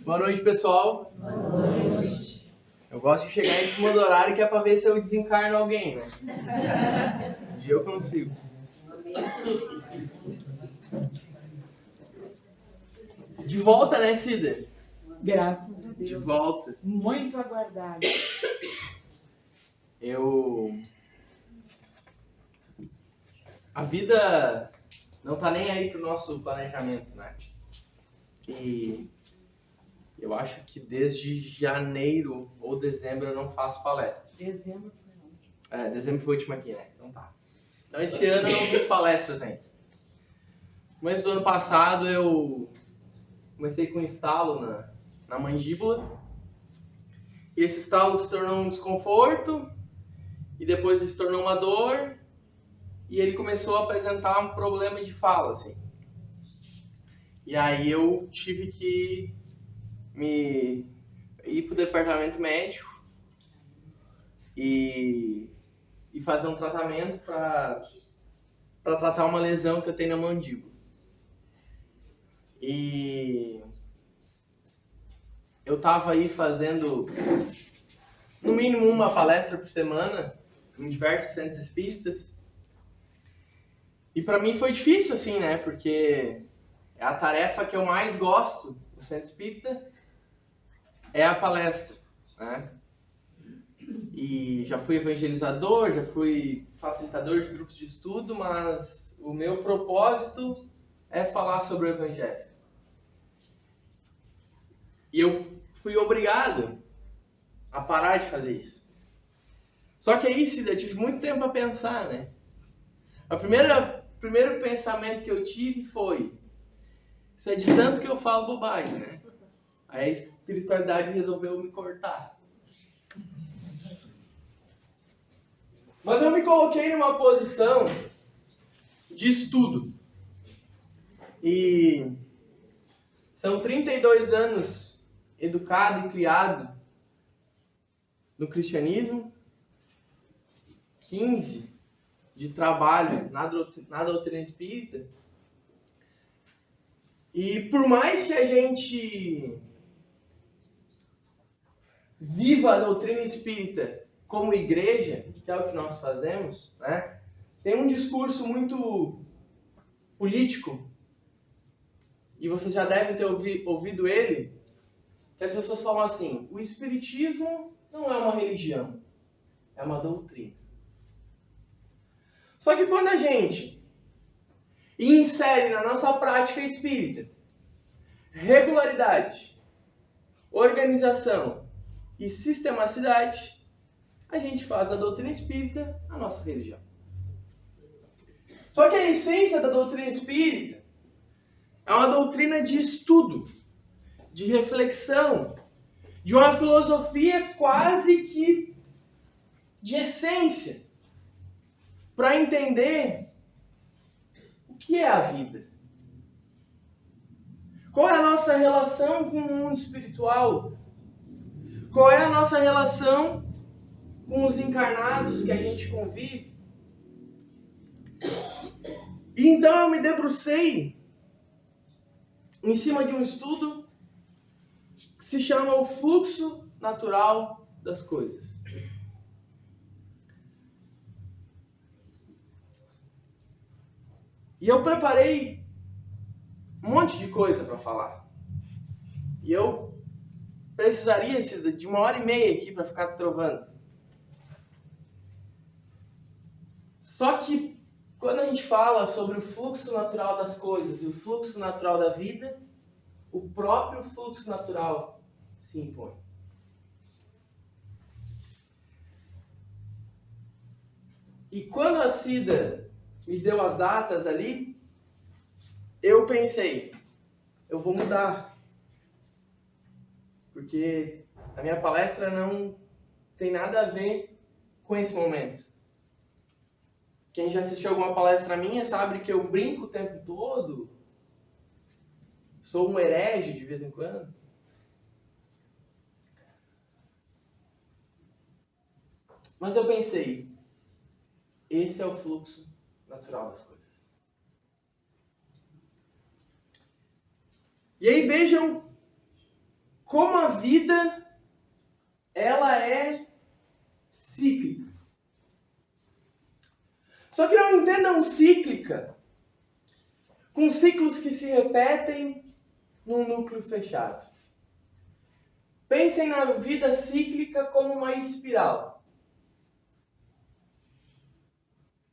Boa noite, pessoal. Boa noite. Eu gosto de chegar em cima do horário que é pra ver se eu desencarno alguém, né? Um dia eu consigo. De volta, né, Cida? Graças a Deus. De volta. Muito aguardado. A vida não tá nem aí pro nosso planejamento, né? E eu acho que desde janeiro ou dezembro eu não faço palestra. Dezembro foi onde? Dezembro foi a última aqui, né? Então tá. Então esse ano eu não fiz palestras ainda. No começo do ano passado eu comecei com um estalo na mandíbula. E esse estalo se tornou um desconforto. E depois ele se tornou uma dor. E ele começou a apresentar um problema de fala, assim. E aí eu tive que ir pro departamento médico e fazer um tratamento para tratar uma lesão que eu tenho na mandíbula. E eu tava aí fazendo no mínimo uma palestra por semana em diversos centros espíritas. E para mim foi difícil, assim, né? Porque a tarefa que eu mais gosto do centro espírita é a palestra, né? E já fui evangelizador, já fui facilitador de grupos de estudo, mas o meu propósito é falar sobre o Evangelho. E eu fui obrigado a parar de fazer isso. Só que aí, Cida, eu tive muito tempo a pensar, né? O primeiro pensamento que eu tive foi: isso é de tanto que eu falo bobagem, né? Aí a espiritualidade resolveu me cortar. Mas eu me coloquei numa posição de estudo. E são 32 anos educado e criado no cristianismo, 15 de trabalho na doutrina espírita. E por mais que a gente viva a doutrina espírita como igreja, que é o que nós fazemos, né? Tem um discurso muito político, e vocês já devem ter ouvido ele, que as pessoas falam assim: o espiritismo não é uma religião, é uma doutrina. Só que quando a gente insere na nossa prática espírita regularidade, organização e sistematicidade, a gente faz da doutrina espírita a nossa religião. Só que a essência da doutrina espírita é uma doutrina de estudo, de reflexão, de uma filosofia quase que de essência, para entender o que é a vida. Qual é a nossa relação com o mundo espiritual? Qual é a nossa relação com os encarnados que a gente convive? E então eu me debrucei em cima de um estudo que se chama o fluxo natural das coisas. E eu preparei um monte de coisa para falar. E eu precisaria de 1h30 aqui para ficar trovando. Só que quando a gente fala sobre o fluxo natural das coisas e o fluxo natural da vida, o próprio fluxo natural se impõe. E quando a Cida me deu as datas ali, eu pensei: eu vou mudar. Porque a minha palestra não tem nada a ver com esse momento. Quem já assistiu alguma palestra minha sabe que eu brinco o tempo todo. Sou um herege de vez em quando. Mas eu pensei: esse é o fluxo natural das coisas. E aí vejam vida, ela é cíclica. Só que não entendam cíclica com ciclos que se repetem num núcleo fechado. Pensem na vida cíclica como uma espiral.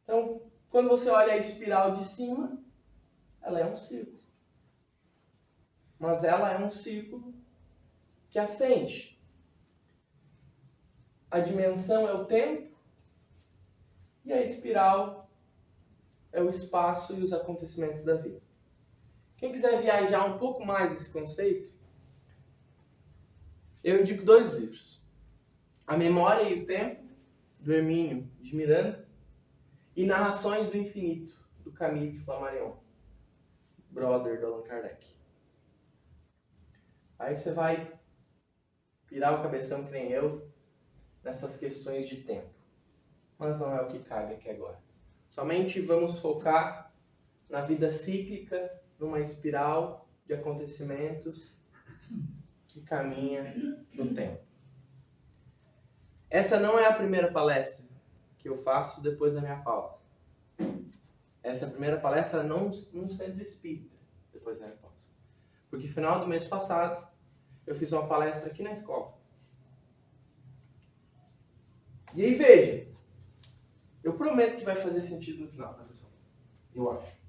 Então, quando você olha a espiral de cima, ela é um círculo. Mas ela é um círculo que ascende. A dimensão é o tempo e a espiral é o espaço e os acontecimentos da vida. Quem quiser viajar um pouco mais esse conceito, eu indico 2 livros. A Memória e o Tempo, do Hermínio de Miranda, e Narrações do Infinito, do Camille de Flammarion, brother do Allan Kardec. Aí você vai pirar o cabeção que nem eu nessas questões de tempo. Mas não é o que cabe aqui agora. Somente vamos focar na vida cíclica, numa espiral de acontecimentos que caminha no tempo. Essa não é a primeira palestra que eu faço depois da minha pauta. Essa é a primeira palestra num centro espírita, depois da minha pauta. Porque no final do mês passado, eu fiz uma palestra aqui na escola. E aí, veja, eu prometo que vai fazer sentido no final, tá, pessoal? Eu acho.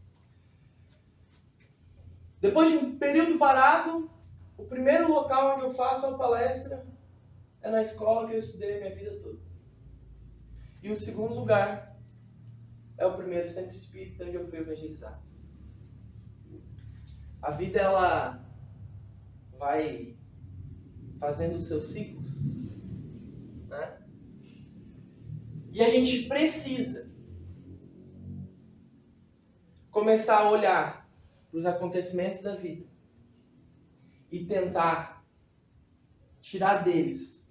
Depois de um período parado, o primeiro local onde eu faço uma palestra é na escola que eu estudei a minha vida toda. E o segundo lugar é o primeiro centro espírita onde eu fui evangelizado. A vida, ela vai fazendo os seus ciclos, né? E a gente precisa começar a olhar para os acontecimentos da vida e tentar tirar deles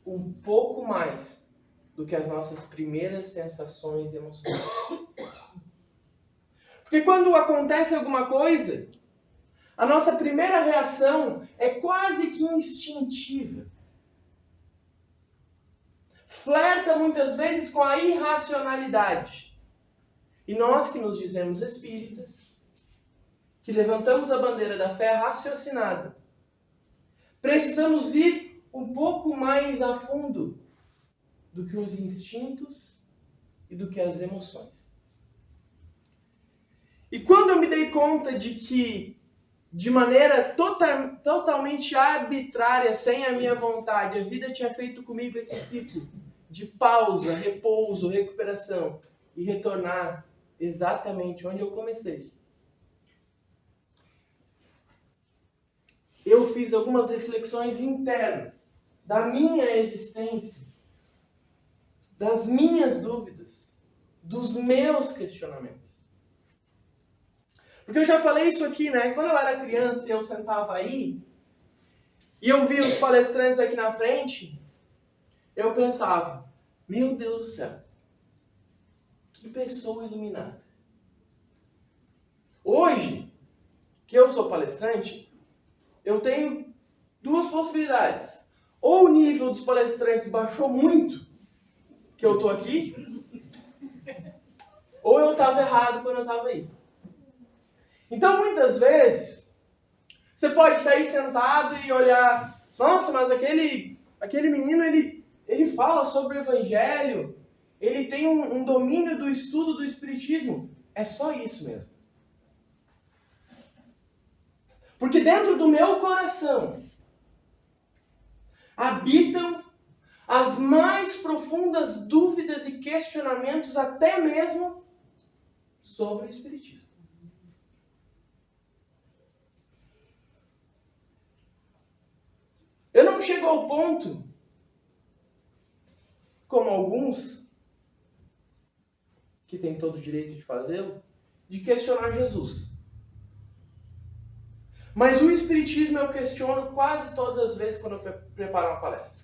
um pouco mais do que as nossas primeiras sensações e emoções. Porque quando acontece alguma coisa, a nossa primeira reação é quase que instintiva. Flerta muitas vezes com a irracionalidade. E nós que nos dizemos espíritas, que levantamos a bandeira da fé raciocinada, precisamos ir um pouco mais a fundo do que os instintos e do que as emoções. E quando eu me dei conta de que, de maneira totalmente arbitrária, sem a minha vontade, a vida tinha feito comigo esse ciclo de pausa, repouso, recuperação e retornar exatamente onde eu comecei. Eu fiz algumas reflexões internas da minha existência, das minhas dúvidas, dos meus questionamentos. Porque eu já falei isso aqui, né? Quando eu era criança e eu sentava aí, e eu via os palestrantes aqui na frente, eu pensava, meu Deus do céu, que pessoa iluminada. Hoje, que eu sou palestrante, eu tenho 2 possibilidades. Ou o nível dos palestrantes baixou muito, que eu tô aqui, ou eu estava errado quando eu estava aí. Então, muitas vezes, você pode estar aí sentado e olhar, nossa, mas aquele menino, ele fala sobre o Evangelho, ele tem um domínio do estudo do Espiritismo. É só isso mesmo. Porque dentro do meu coração habitam as mais profundas dúvidas e questionamentos, até mesmo sobre o Espiritismo. Eu não chego ao ponto, como alguns, que têm todo o direito de fazê-lo, de questionar Jesus. Mas o Espiritismo eu questiono quase todas as vezes quando eu preparo uma palestra.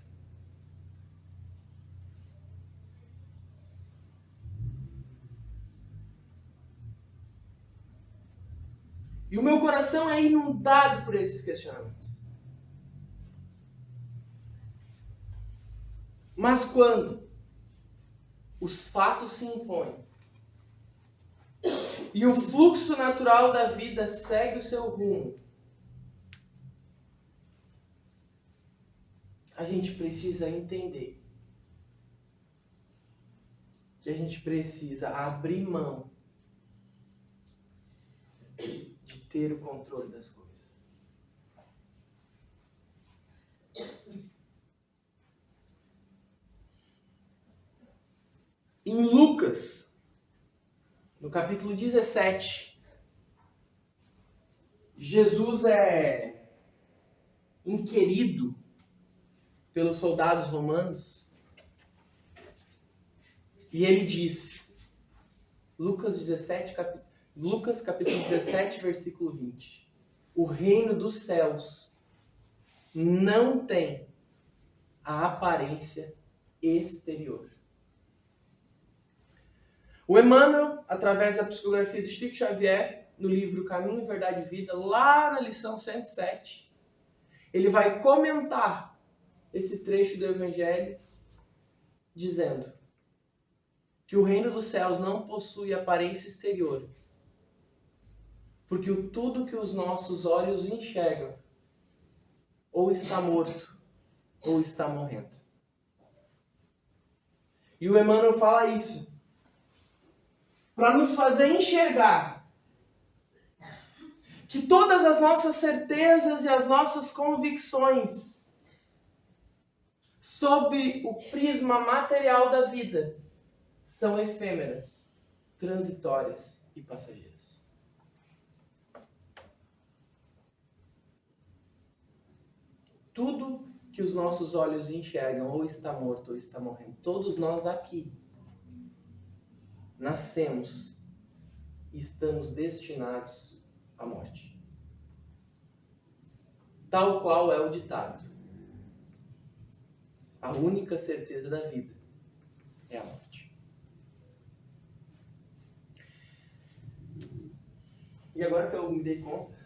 E o meu coração é inundado por esses questionamentos. Mas quando os fatos se impõem e o fluxo natural da vida segue o seu rumo, a gente precisa entender que a gente precisa abrir mão de ter o controle das coisas. Em Lucas, no capítulo 17, Jesus é inquirido pelos soldados romanos e ele diz, Lucas capítulo 17, versículo 20, o reino dos céus não tem a aparência exterior. O Emmanuel, através da psicografia de Chico Xavier, no livro Caminho, Verdade e Vida, lá na lição 107, ele vai comentar esse trecho do Evangelho, dizendo que o reino dos céus não possui aparência exterior, porque tudo que os nossos olhos enxergam ou está morto ou está morrendo. E o Emmanuel fala isso para nos fazer enxergar que todas as nossas certezas e as nossas convicções sob o prisma material da vida são efêmeras, transitórias e passageiras. Tudo que os nossos olhos enxergam ou está morto ou está morrendo, todos nós aqui nascemos e estamos destinados à morte. Tal qual é o ditado. A única certeza da vida é a morte. E agora que eu me dei conta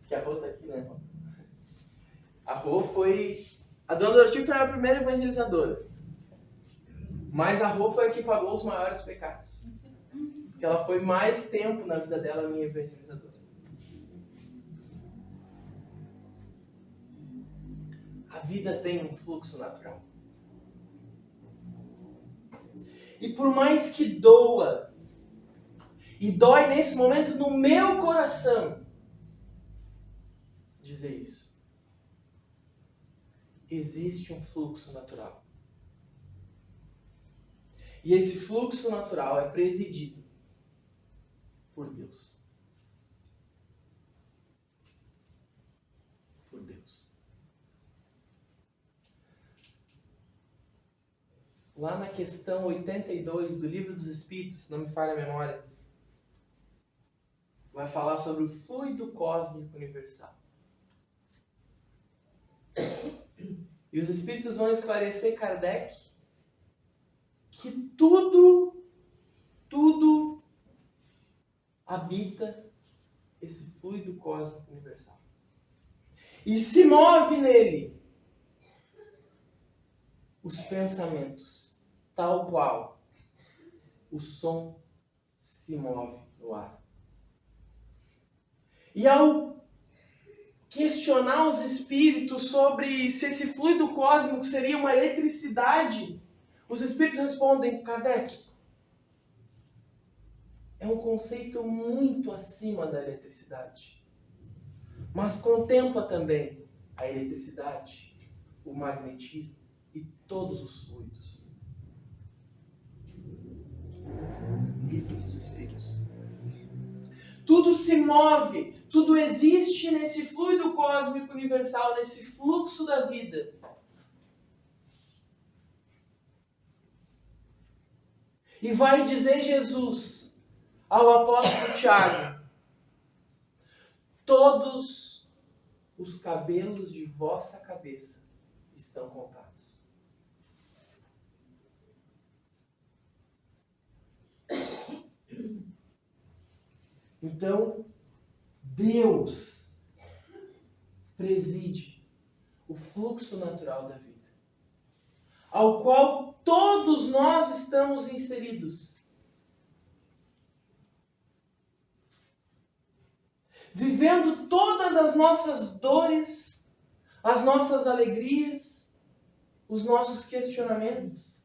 que a Rô está aqui, né? A Rô foi... A Dona Doroti foi a primeira evangelizadora. Mas a Rô foi a que pagou os maiores pecados. Porque ela foi mais tempo na vida dela minha evangelizadora. A vida tem um fluxo natural. E por mais que doa, e dói nesse momento no meu coração dizer isso, existe um fluxo natural. E esse fluxo natural é presidido por Deus. Por Deus. Lá na questão 82 do Livro dos Espíritos, se não me falha a memória, vai falar sobre o fluido cósmico universal. E os Espíritos vão esclarecer Kardec que tudo habita esse fluido cósmico universal. E se move nele os pensamentos, tal qual o som se move no ar. E ao questionar os espíritos sobre se esse fluido cósmico seria uma eletricidade, os espíritos respondem, Kardec, é um conceito muito acima da eletricidade. Mas contempla também a eletricidade, o magnetismo e todos os fluidos. Livro dos Espíritos. Tudo se move, tudo existe nesse fluido cósmico universal, nesse fluxo da vida. E vai dizer Jesus ao apóstolo Tiago, todos os cabelos de vossa cabeça estão contados. Então, Deus preside o fluxo natural da vida. ao qual todos nós estamos inseridos. Vivendo todas as nossas dores, as nossas alegrias, os nossos questionamentos,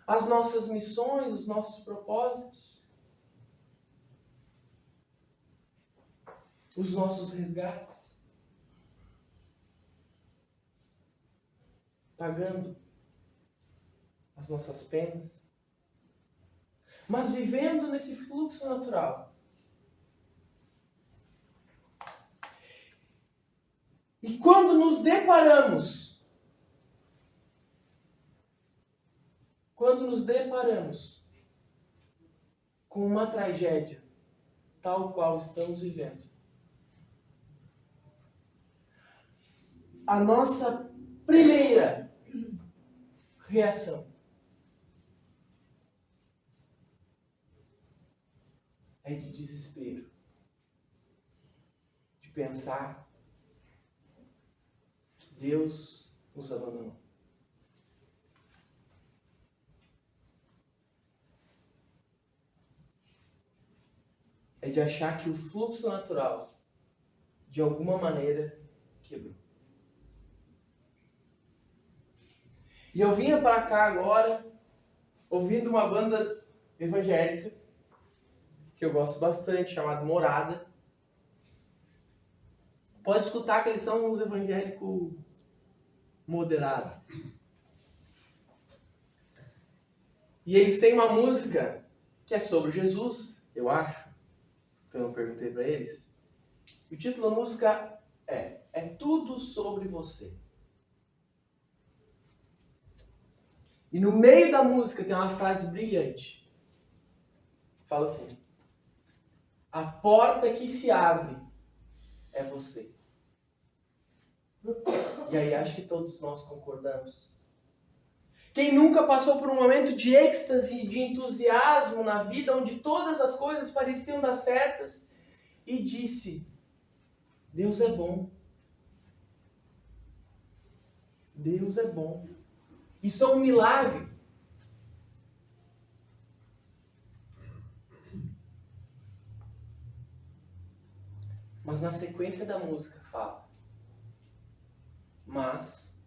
as nossas missões, os nossos propósitos, os nossos resgates, pagando as nossas penas, mas vivendo nesse fluxo natural. E quando nos deparamos com uma tragédia tal qual estamos vivendo, a nossa primeira reação é de desespero, de pensar que Deus nos abandonou. É de achar que o fluxo natural, de alguma maneira, quebrou. E eu vinha para cá agora, ouvindo uma banda evangélica, que eu gosto bastante, chamada Morada. Pode escutar que eles são uns evangélicos moderados. E eles têm uma música que é sobre Jesus, eu acho, que eu não perguntei para eles. O título da música é Tudo Sobre Você. E no meio da música tem uma frase brilhante. Fala assim: a porta que se abre é você. E aí acho que todos nós concordamos. Quem nunca passou por um momento de êxtase, de entusiasmo na vida, onde todas as coisas pareciam dar certas, e disse: Deus é bom. Deus é bom. Isso é um milagre. Mas na sequência da música fala: mas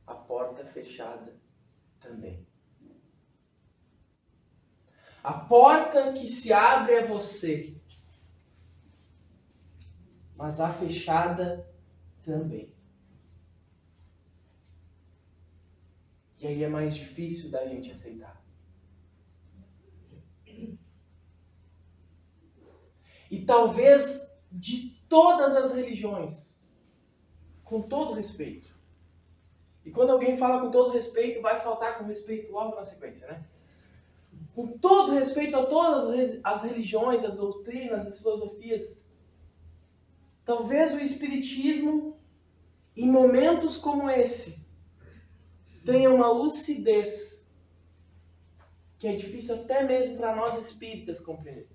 a porta fechada também. A porta que se abre é você, mas a fechada também. E aí é mais difícil da gente aceitar. E talvez de todas as religiões, com todo respeito. E quando alguém fala com todo respeito, vai faltar com respeito logo na sequência, né? Com todo respeito a todas as religiões, as doutrinas, as filosofias, talvez o Espiritismo, em momentos como esse, tenha uma lucidez que é difícil até mesmo para nós espíritas compreender.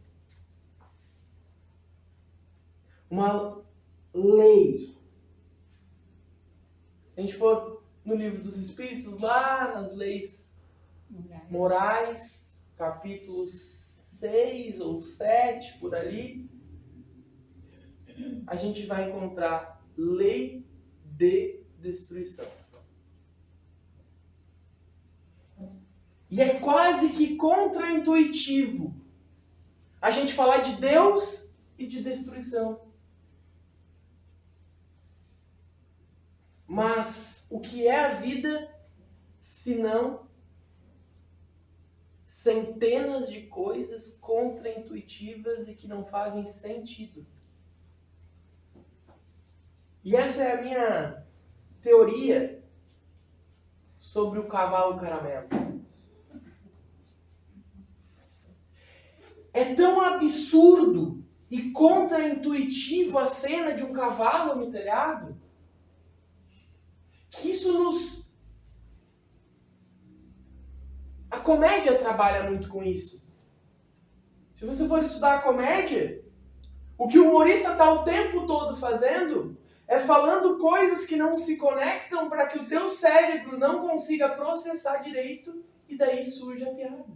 Uma lei. A gente for no livro dos Espíritos, lá nas leis morais, capítulo 6 ou 7, por ali, a gente vai encontrar lei de destruição. E é quase que contraintuitivo a gente falar de Deus e de destruição. Mas o que é a vida se não centenas de coisas contraintuitivas e que não fazem sentido? E essa é a minha teoria sobre o cavalo caramelo. É tão absurdo e contraintuitivo a cena de um cavalo no telhado que isso nos... A comédia trabalha muito com isso. Se você for estudar a comédia, o que o humorista está o tempo todo fazendo É falando coisas que não se conectam para que o teu cérebro não consiga processar direito e daí surge a piada.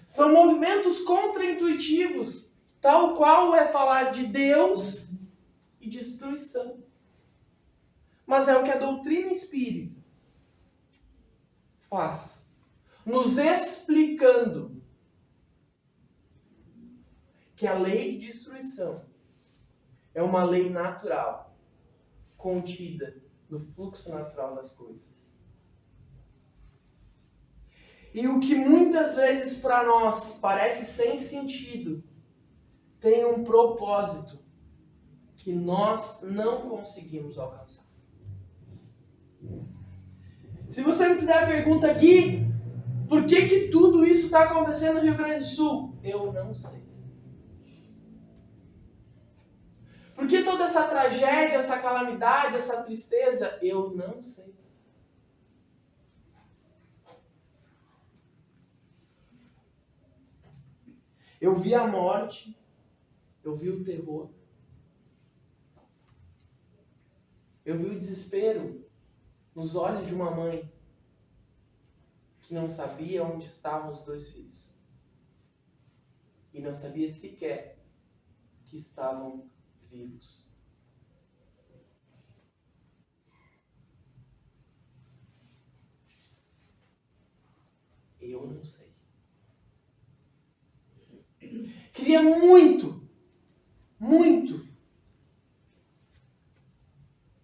São movimentos contraintuitivos, tal qual é falar de Deus e destruição. Mas é o que a doutrina espírita faz, nos explicando que a lei de destruição é uma lei natural, contida no fluxo natural das coisas. E o que muitas vezes para nós parece sem sentido, tem um propósito que nós não conseguimos alcançar. Se você me fizer a pergunta aqui, por que tudo isso está acontecendo no Rio Grande do Sul? Eu não sei. Por que toda essa tragédia, essa calamidade, essa tristeza? Eu não sei. Eu vi a morte, eu vi o terror, eu vi o desespero nos olhos de uma mãe que não sabia onde estavam os 2 filhos e não sabia sequer que estavam vivos. Eu não sei. Queria muito, muito.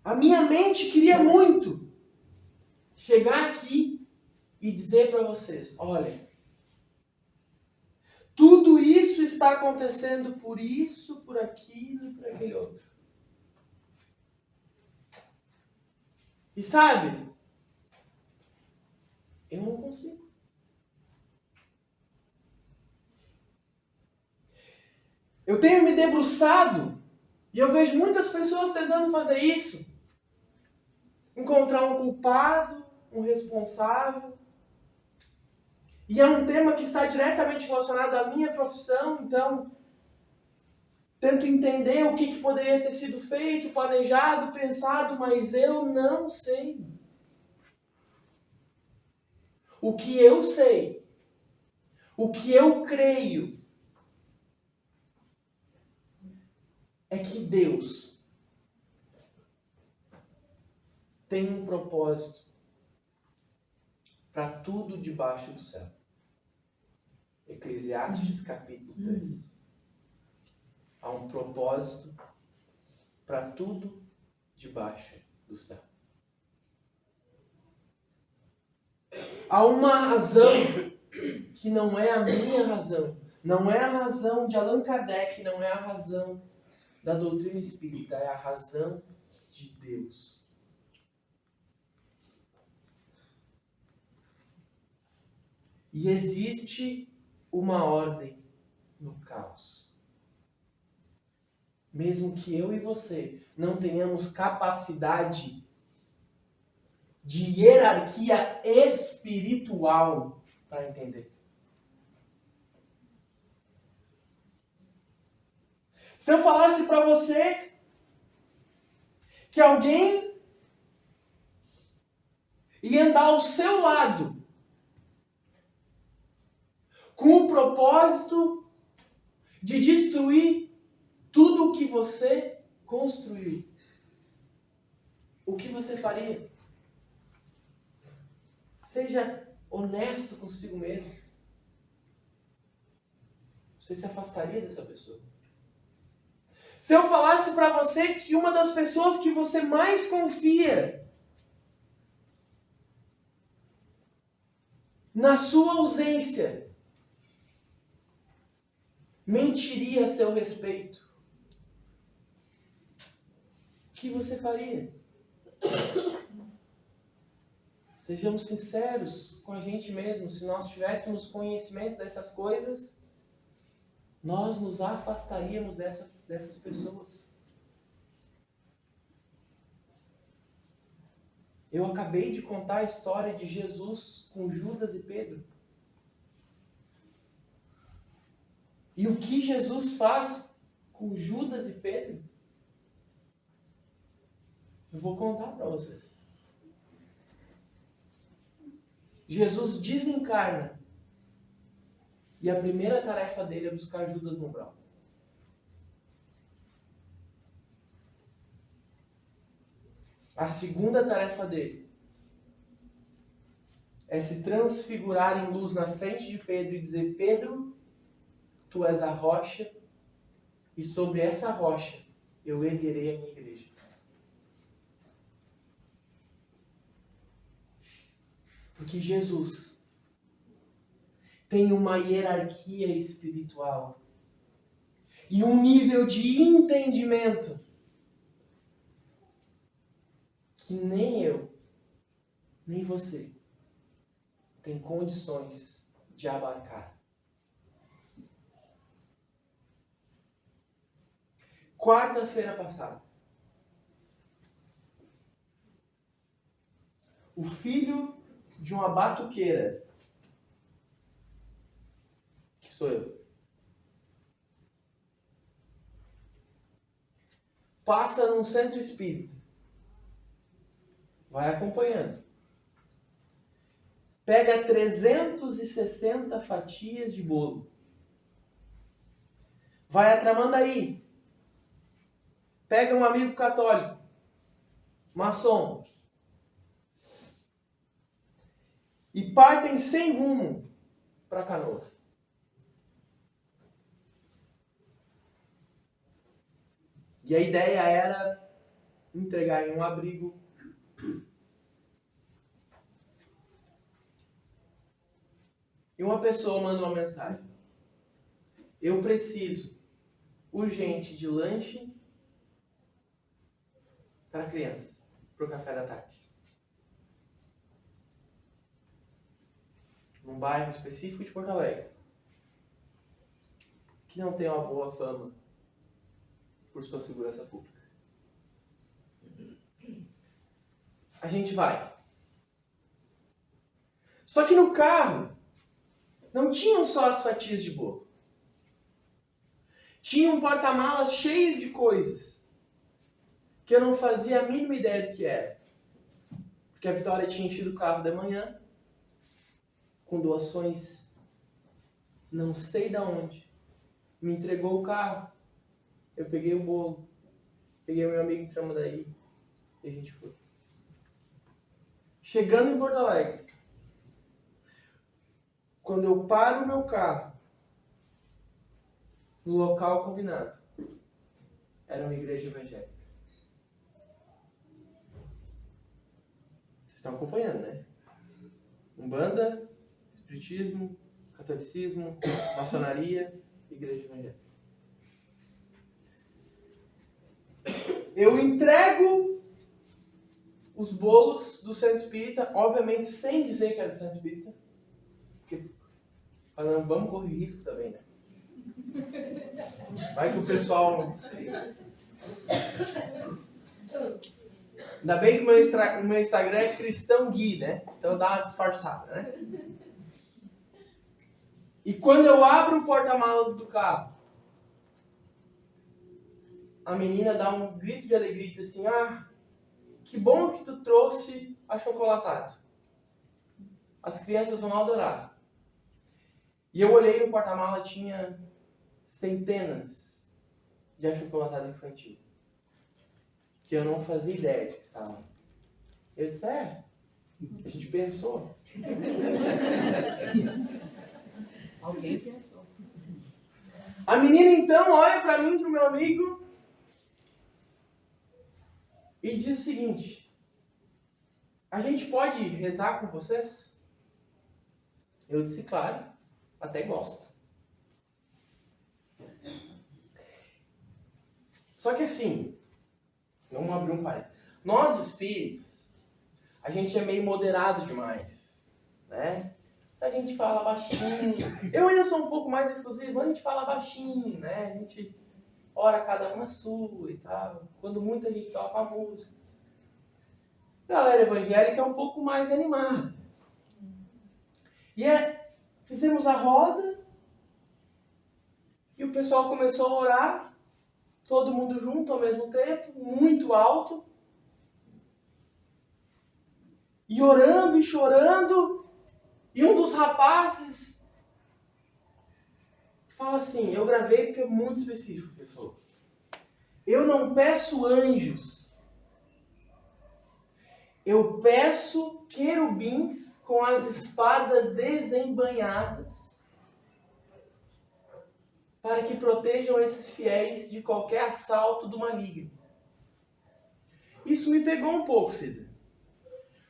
A minha mente queria muito chegar aqui e dizer para vocês, olha, tudo isso está acontecendo por isso, por aquilo e por aquele outro. E sabe, eu não consigo. Eu tenho me debruçado e eu vejo muitas pessoas tentando fazer isso. Encontrar um culpado, um responsável. E é um tema que está diretamente relacionado à minha profissão, então tento entender o que poderia ter sido feito, planejado, pensado, mas eu não sei. O que eu sei, o que eu creio, é que Deus tem um propósito para tudo debaixo do céu. Eclesiastes capítulo 3. Há um propósito para tudo debaixo do céu. Há uma razão que não é a minha razão. Não é a razão de Allan Kardec, não é a razão da doutrina espírita, é a razão de Deus. E existe uma ordem no caos. Mesmo que eu e você não tenhamos capacidade de hierarquia espiritual para entender. Se eu falasse para você que alguém ia andar ao seu lado com o propósito de destruir tudo o que você construiu, o que você faria? Seja honesto consigo mesmo. Você se afastaria dessa pessoa? Se eu falasse para você que uma das pessoas que você mais confia, na sua ausência, mentiria a seu respeito, o que você faria? Sejamos sinceros com a gente mesmo. Se nós tivéssemos conhecimento dessas coisas, nós nos afastaríamos dessas pessoas. Eu acabei de contar a história de Jesus com Judas e Pedro. E o que Jesus faz com Judas e Pedro? Eu vou contar para vocês. Jesus desencarna. E a primeira tarefa dele é buscar Judas no umbral. A segunda tarefa dele é se transfigurar em luz na frente de Pedro e dizer: Pedro, tu és a rocha, e sobre essa rocha eu erguerei a minha igreja. Porque Jesus tem uma hierarquia espiritual e um nível de entendimento que nem eu, nem você tem condições de abarcar. Quarta-feira passada, o filho de uma batuqueira, que sou eu, passa num centro espírita, vai acompanhando, pega 360 fatias de bolo, vai a Tramandaí, pega um amigo católico, maçom, e partem sem rumo para Canoas. E a ideia era entregar em um abrigo e uma pessoa manda uma mensagem: eu preciso urgente de lanche para crianças, para o café da tarde. Num bairro específico de Porto Alegre, que não tem uma boa fama por sua segurança pública. A gente vai. Só que no carro não tinham só as fatias de bolo. Tinha um porta-malas cheio de coisas que eu não fazia a mínima ideia do que era. Porque a Vitória tinha enchido o carro de manhã com doações não sei de onde. Me entregou o carro. Eu peguei o bolo. Peguei o meu amigo em Tramandaí. E a gente foi. Chegando em Porto Alegre, quando eu paro o meu carro no local combinado, era uma igreja evangélica. Vocês estão acompanhando, né? Umbanda, Espiritismo, Catolicismo, Maçonaria, Igreja Evangélica. Eu entrego os bolos do Centro Espírita, obviamente sem dizer que era do Centro Espírita, porque não vamos correr risco também, né? Vai que o pessoal... Ainda bem que o meu Instagram é Cristão Gui, né? Então dá uma disfarçada, né? E quando eu abro o porta-malas do carro, a menina dá um grito de alegria e diz assim: ah, que bom que tu trouxe achocolatado. As crianças vão adorar. E eu olhei no porta-malas, tinha centenas de achocolatado infantil. Que eu não fazia ideia de que estavam. Eu disse: a gente pensou. Alguém pensou. A menina então olha pra mim, pro meu amigo, e diz o seguinte: a gente pode rezar com vocês? Eu disse: claro, até gosto. Só que assim, vamos abrir um parênteses. Nós espíritas, a gente é meio moderado demais, né? A gente fala baixinho. Eu ainda sou um pouco mais efusivo, mas a gente fala baixinho, né? A gente ora cada uma sua e tal. Quando muita gente toca a música. A galera evangélica é um pouco mais animada. E fizemos a roda e o pessoal começou a orar, todo mundo junto ao mesmo tempo, muito alto. E orando e chorando. E um dos rapazes fala assim, eu gravei porque é muito específico, pessoal. Eu não peço anjos. Eu peço querubins com as espadas desembainhadas para que protejam esses fiéis de qualquer assalto do maligno. Isso me pegou um pouco, Cida.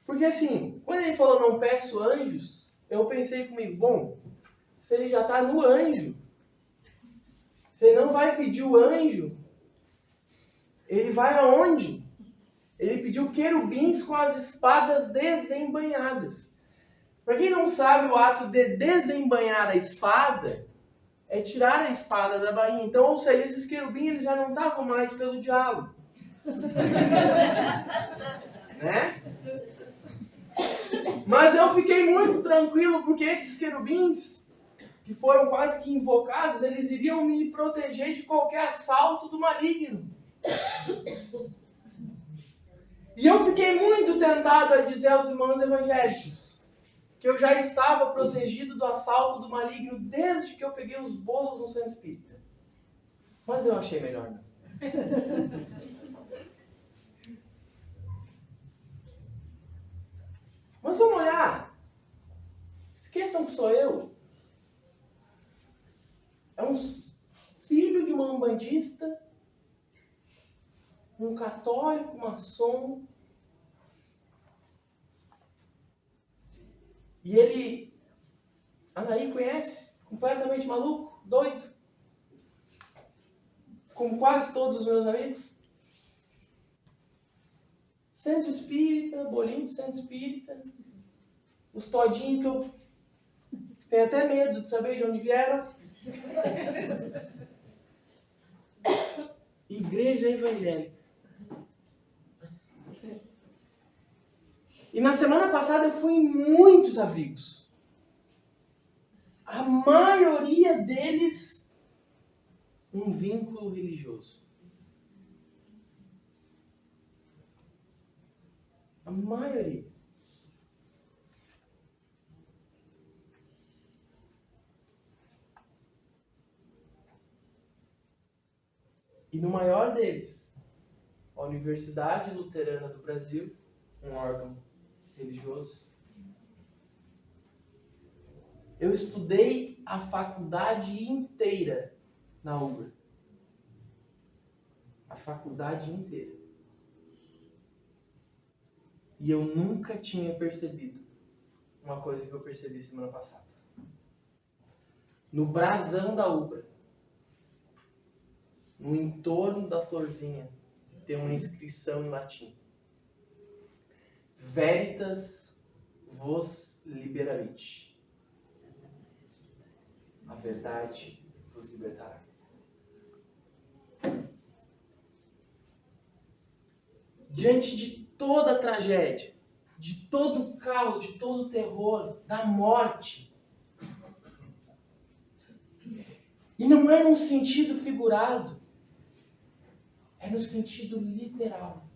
Porque assim, quando ele falou não peço anjos, eu pensei comigo, bom, se ele já está no anjo, você não vai pedir o anjo, ele vai aonde? Ele pediu querubins com as espadas desembainhadas. Para quem não sabe, o ato de desembainhar a espada é tirar a espada da bainha. Então, ou seja, esses querubins eles já não estavam mais pelo diálogo. Né? Mas eu fiquei muito tranquilo porque esses querubins, que foram quase que invocados, eles iriam me proteger de qualquer assalto do maligno. E eu fiquei muito tentado a dizer aos irmãos evangélicos que eu já estava protegido do assalto do maligno desde que eu peguei os bolos no centro espírita. Mas eu achei melhor não. Mas vamos olhar. Esqueçam que sou eu. É um filho de uma umbandista, um católico, maçom. E ele, Anaí conhece, completamente maluco, doido. Como quase todos os meus amigos. Centro espírita, bolinho de centro espírita. Os todinhos que eu tenho até medo de saber de onde vieram. Igreja evangélica. E na semana passada eu fui em muitos abrigos. A maioria deles, um vínculo religioso. A maioria. E no maior deles, a Universidade Luterana do Brasil, um órgão religioso. Eu estudei a faculdade inteira na UBRA. A faculdade inteira. E eu nunca tinha percebido uma coisa que eu percebi semana passada. No brasão da UBRA, no entorno da florzinha, tem uma inscrição em latim. Veritas vos liberavit. A verdade vos libertará. Diante de toda a tragédia, de todo o caos, de todo o terror, da morte. E não é no sentido figurado, é no sentido literal.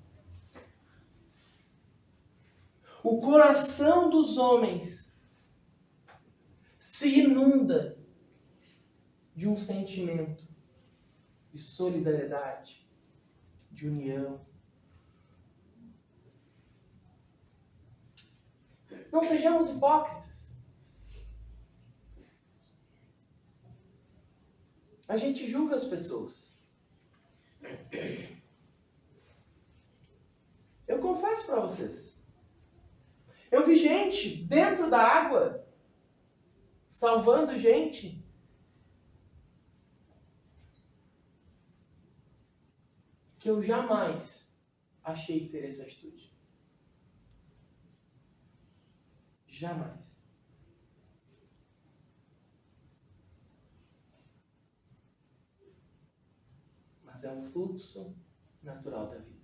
O coração dos homens se inunda de um sentimento de solidariedade, de união. Não sejamos hipócritas. A gente julga as pessoas. Eu confesso para vocês. Eu vi gente dentro da água, salvando gente, que eu jamais achei que teria essa atitude. Jamais. Mas é um fluxo natural da vida.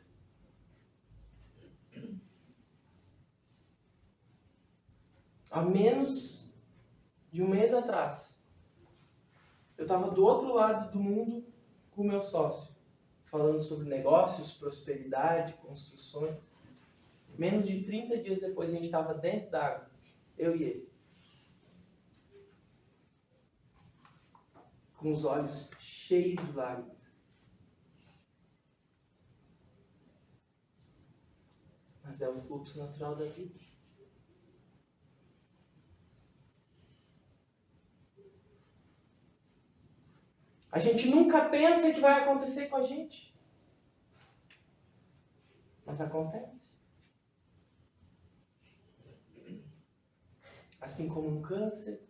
Há menos de um mês atrás, eu estava do outro lado do mundo com o meu sócio, falando sobre negócios, prosperidade, construções. Menos de 30 dias depois a gente estava dentro d'água, eu e ele. Com os olhos cheios de lágrimas. Mas é o fluxo natural da vida. A gente nunca pensa que vai acontecer com a gente. Mas acontece. Assim como um câncer.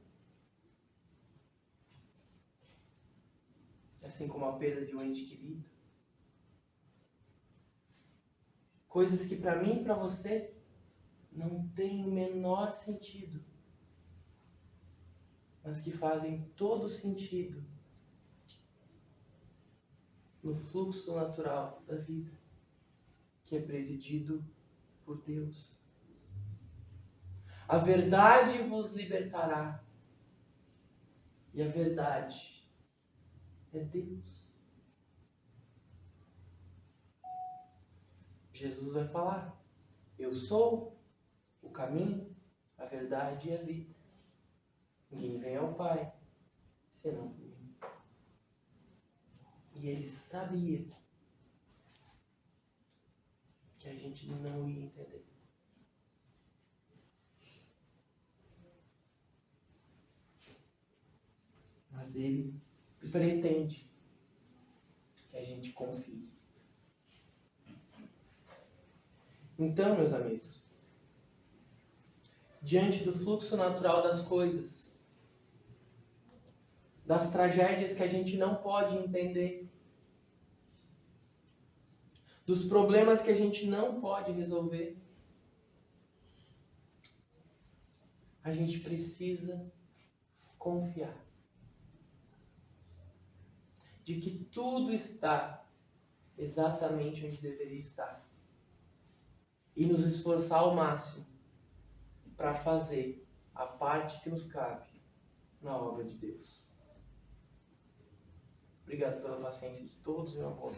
Assim como a perda de um ente querido. Coisas que para mim e para você não tem o menor sentido. Mas que fazem todo sentido no fluxo natural da vida, que é presidido por Deus. A verdade vos libertará. E a verdade é Deus. Jesus vai falar: eu sou o caminho, a verdade e a vida. Ninguém vem ao Pai senão por mim. E ele sabia que a gente não ia entender. Mas ele pretende que a gente confie. Então, meus amigos, diante do fluxo natural das coisas, das tragédias que a gente não pode entender, dos problemas que a gente não pode resolver, a gente precisa confiar de que tudo está exatamente onde deveria estar e nos esforçar ao máximo para fazer a parte que nos cabe na obra de Deus. Obrigado pela paciência de todos, meu amor.